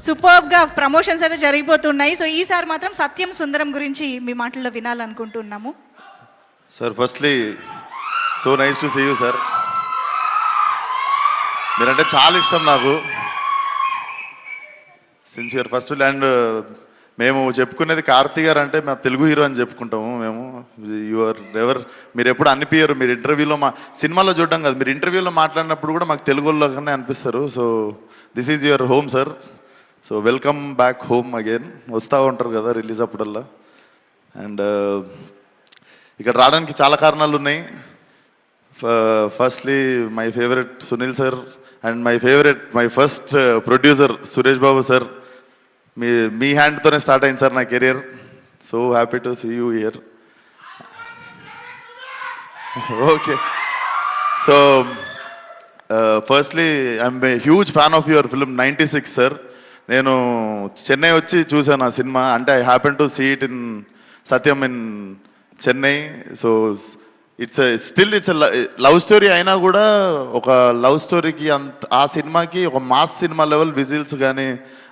సూపర్గా ప్రమోషన్స్ అయితే జరిగిపోతున్నాయి. సో ఈసారి మాత్రం సత్యం సుందరం గురించి మీ మాటల్లో వినాలనుకుంటున్నాము. Sir firstly so nice to see you sir. మీరంటే చాలా ఇష్టం నాకు. సిన్సియర్ ఫస్ట్ అండ్ మేము చెప్పుకునేది కార్తీ గారు అంటే మా తెలుగు హీరో అని చెప్పుకుంటాము మేము. యువర్ ఎవర్ మీరు ఎప్పుడు అనిపించరు. మీరు ఇంటర్వ్యూలో సినిమాలో చూడడం కాదు, మీరు ఇంటర్వ్యూలో మాట్లాడినప్పుడు కూడా మాకు తెలుగులోనే అనిపిస్తారు. So this is your home sir. So welcome back home again. వస్తూ ఉంటారు కదా రిలీజ్ అప్పుడల్లా. అండ్ ఇక్కడ రావడానికి చాలా కారణాలు ఉన్నాయి. Firstly my favourite Sunil sir and my first producer Suresh Babu sir. మీ హ్యాండ్తోనే స్టార్ట్ అయింది సార్ నా కెరియర్. So happy to see you here. Okay, so firstly I'm a huge fan of your film 96 sir. నేను చెన్నై వచ్చి చూసాను ఆ సినిమా. అంటే I happen to see it in Sathyam in Chennai. So it's love story అయినా కూడా ఒక లవ్ స్టోరీకి ఆ సినిమాకి ఒక మాస్ సినిమా లెవెల్ విజిల్స్ కానీ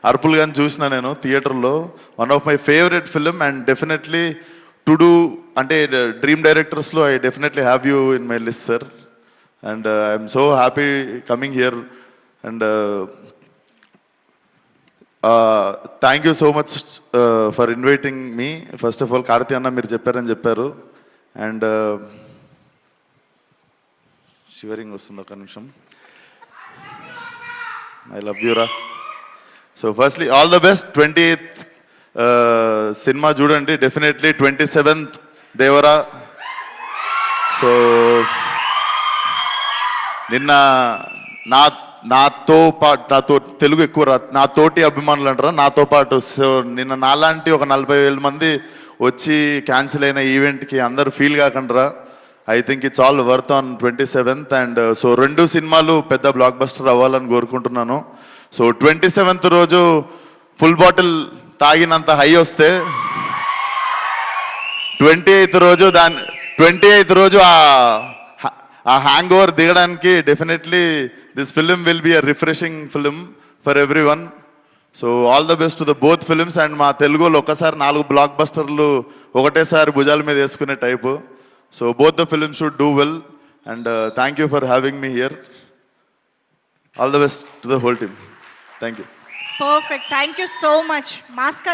అరుపులు కానీ చూసిన నేను థియేటర్లో. One of my favourite film and definitely to do అంటే డ్రీమ్ డైరెక్టర్స్లో I definitely have you in my list sir. And I'm so happy coming here. And thank you so much for inviting me. First of all Karthi అన్న మీరు చెప్పారని చెప్పారు. And shivering వస్తుంది ఒక నిమిషం. I love you రా. So firstly all the best. 28th cinema చూడండి definitely. 27th Devara. So నిన్న నాతో తెలుగు ఎక్కువ నాతోటి అభిమానులు అంటారా, నాతో పాటు. సో నిన్న నాలాంటి ఒక 40,000 మంది వచ్చి క్యాన్సిల్ అయిన ఈవెంట్కి అందరు ఫీల్ కాకుండా I think it's all worth on 27th. And so 2 సినిమాలు పెద్ద బ్లాక్ బస్టర్ అవ్వాలని కోరుకుంటున్నాను. సో 27th రోజు ఫుల్ బాటిల్ తాగినంత హై వస్తే 28th రోజు ఆ హ్యాంగ్ ఓవర్ దిగడానికి definitely this film will be a refreshing film for every one. So all the best to the both films. And మా తెలుగులో ఒక్కసారి 4 బ్లాక్ బస్టర్లు ఒకటేసారి భుజాల మీద వేసుకునే type. So both the films should do well. And thank you for having me here. All the best to the whole team. Thank you. Perfect. Thank you so much. Mask